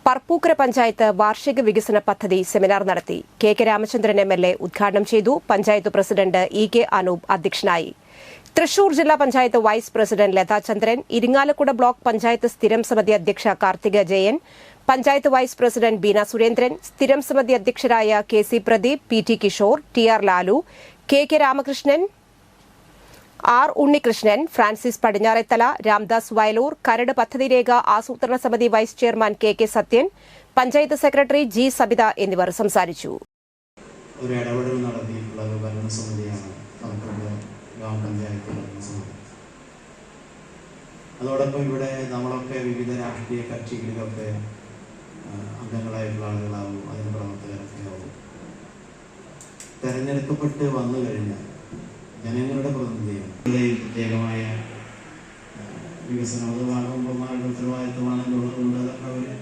പറപ്പൂക്കര പഞ്ചായത്ത് വാർഷിക വികസന പദ്ധതി സെമിനാർ നടത്തി. കെ രാമചന്ദ്രൻ MLA ഉദ്ഘാടനം ചെയ്തു. പഞ്ചായത്ത് പ്രസിഡന്റ് EK അനൂപ് അധ്യക്ഷനായി. തൃശൂർ ജില്ലാ panchayat vice president Lathachandran, Irinjalakuda block panchayat സ്ഥിരം സമിതി അധ്യക്ഷ കാർത്തിക ജയൻ, പഞ്ചായത്ത് വൈസ് പ്രസിഡന്റ് ബീന സുരേന്ദ്രൻ, സ്ഥിരം സമിതി അധ്യക്ഷരായ KC Pradeep, PT Kishore, TR Lalu, KK Ramakrishnan, R Unnikrishnan, Francis Padinjarethala, Ramdas Vayalur, കരട് പദ്ധതി രേഖ ആസൂത്രണ സമിതി vice chairman KK Sathyan, panchayat secretary G Sabitha എന്നിവർ സംസാരിച്ചു. ഒരു ഇടപെടൽ നടത്തിയിട്ടുള്ള ഒരു ഭരണസമിതിയാണ് ഗ്രാമപഞ്ചായത്ത് ഭരണസമിതി. അതോടൊപ്പം ഇവിടെ നമ്മളൊക്കെ വിവിധ രാഷ്ട്രീയ കക്ഷികളിലൊക്കെ അംഗങ്ങളായിട്ടുള്ള ആളുകളാവും, അതിന് പ്രവർത്തകരൊക്കെ ആവും. തെരഞ്ഞെടുക്കപ്പെട്ട് വന്നു കഴിഞ്ഞാൽ ജനങ്ങളുടെ പ്രതിനിധിയാണ്. പ്രത്യേകമായ വികസനം അത് ഭാഗം ഉത്തരവാദിത്വമാണെന്നുള്ളതുകൊണ്ട് അതൊക്കെ അവർ